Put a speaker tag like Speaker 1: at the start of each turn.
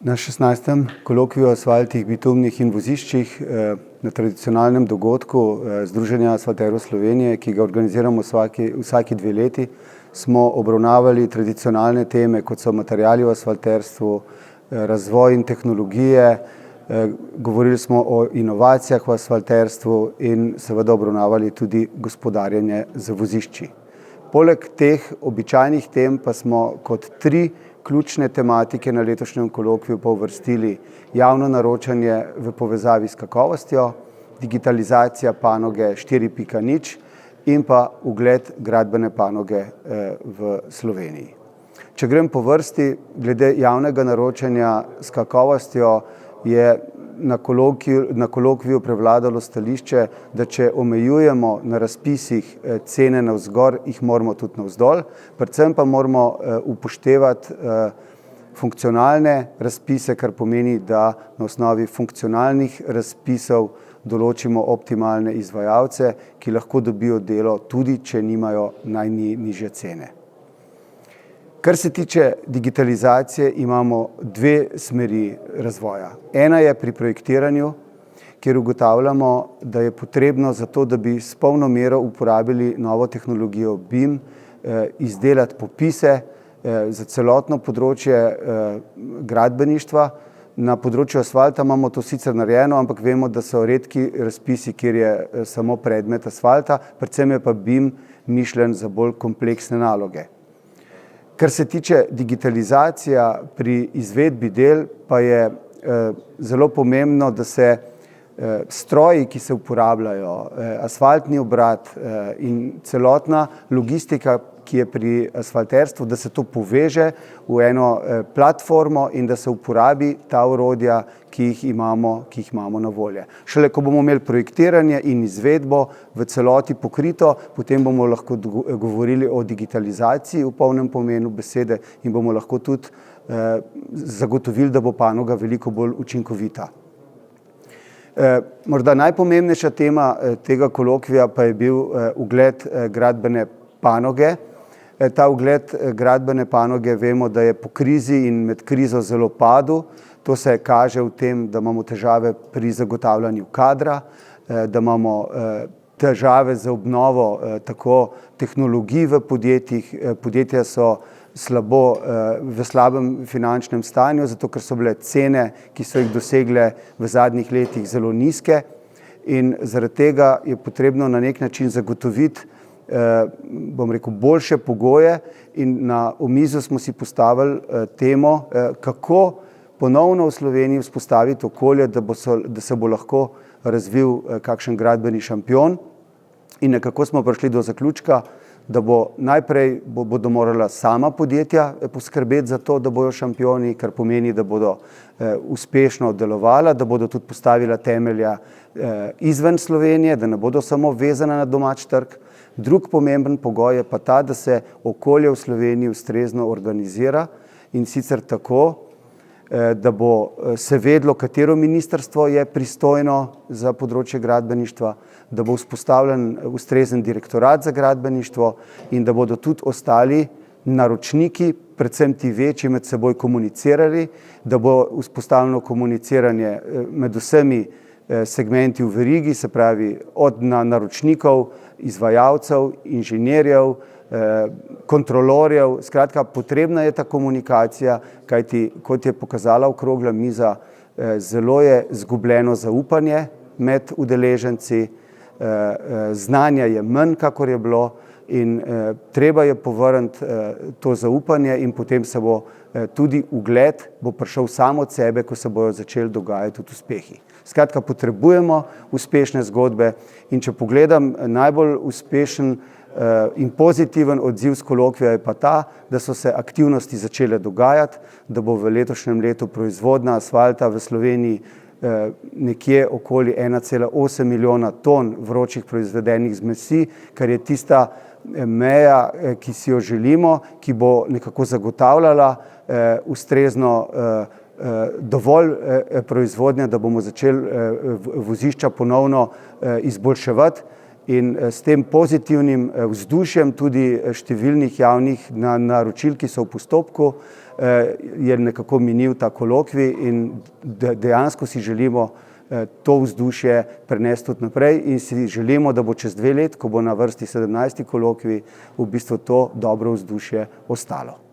Speaker 1: Na 16. kolokviju o asfaltih, bitumnih in voziščih na tradicionalnem dogodku Združenja asfalterjev Slovenije, ki ga organiziramo vsaki 2 leti, smo obravnavali tradicionalne teme, kot so materiali v asfalterstvu, razvoj in tehnologije, govorili smo o inovacijah v asfalterstvu in seveda obravnavali tudi gospodarjenje z vozišči. Poleg teh običajnih tem pa smo kot 3 ključne tematike na letošnjem kolokviju pa uvrstili javno naročanje v povezavi s kakovostjo, digitalizacija panoge 4.0 in pa ugled gradbene panoge v Sloveniji. Če grem po vrsti, glede javnega naročanja s kakovostjo je na kolokviju prevladalo stališče, da če omejujemo na razpisih cene navzgor, jih moramo tudi navzdol, predvsem pa moramo upoštevati funkcionalne razpise, kar pomeni, da na osnovi funkcionalnih razpisov določimo optimalne izvajalce, ki lahko dobijo delo, tudi če nimajo najnižje cene. Kar se tiče digitalizacije, imamo 2 smeri razvoja. Ena je pri projektiranju, kjer ugotavljamo, da je potrebno za to, da bi s polno mero uporabili novo tehnologijo BIM, izdelati popise za celotno področje gradbeništva. Na področju asfalta imamo to sicer narejeno, ampak vemo, da so redki razpisi, kjer je samo predmet asfalta, predvsem je pa BIM mišljen za bolj kompleksne naloge. Kar se tiče digitalizacije pri izvedbi del, pa je zelo pomembno, da se stroji, ki se uporabljajo, asfaltni obrat in celotna logistika, ki je pri asfalterstvu, da se to poveže v eno platformo in da se uporabi ta orodja, ki jih imamo na voljo. Šele ko bomo imeli projektiranje in izvedbo v celoti pokrito, potem bomo lahko govorili o digitalizaciji v polnem pomenu besede in bomo lahko tudi zagotovili, da bo panoga veliko bolj učinkovita. Morda najpomembnejša tema tega kolokvija pa je bil ugled gradbene panoge. Ta ugled gradbene panoge vemo, da je po krizi in med krizo zelo padel. To se kaže v tem, da imamo težave pri zagotavljanju kadra, da imamo težave z obnovo tako tehnologij v podjetjih. Podjetja so v slabem finančnem stanju, zato ker so bile cene, ki so jih dosegle v zadnjih letih, zelo nizke in zaradi tega je potrebno na nek način zagotoviti boljše pogoje in na omizo smo si postavili temo, kako ponovno v Sloveniji vzpostaviti okolje, da se bo lahko razvil kakšen gradbeni šampion in nekako smo prišli do zaključka, da bodo morala sama podjetja poskrbeti za to, da bojo šampioni, kar pomeni, da bodo uspešno delovala, da bodo tudi postavila temelja izven Slovenije, da ne bodo samo vezana na domač trg. Drug pomemben pogoj je pa ta, da se okolje v Sloveniji ustrezno organizira in sicer tako, da bo se vedlo, katero ministrstvo je pristojno za področje gradbeništva, da bo vzpostavljen ustrezen direktorat za gradbeništvo in da bodo tudi ostali naročniki, predvsem ti večji, med seboj komunicirali, da bo vzpostavljeno komuniciranje med vsemi segmenti v verigi, se pravi od naročnikov, izvajalcev, inženirjev, kontrolorjev. Skratka, potrebna je ta komunikacija, kajti kot je pokazala okrogla miza, zelo je izgubljeno zaupanje med udeleženci, znanja je manj, kakor je bilo in treba je povrniti to zaupanje in potem se bo tudi ugled prišel sam od sebe, ko se bojo začeli dogajati tudi uspehi. Skratka, potrebujemo uspešne zgodbe in če pogledam, najbolj uspešen in pozitiven odziv s kolokvija je pa ta, da so se aktivnosti začele dogajati, da bo v letošnjem letu proizvodnja asfalta v Sloveniji nekje okoli 1,8 milijona ton vročih proizvedenih zmesi, kar je tista meja, ki si jo želimo, ki bo nekako zagotavljala ustrezno dovolj proizvodnje, da bomo začeli vozišča ponovno izboljševati In s tem pozitivnim vzdušjem tudi številnih javnih naročil, ki so v postopku, je nekako minil ta kolokvij in dejansko si želimo to vzdušje prenesti tudi naprej in si želimo, da bo čez 2 leti, ko bo na vrsti 17. kolokvij, v bistvu to dobro vzdušje ostalo.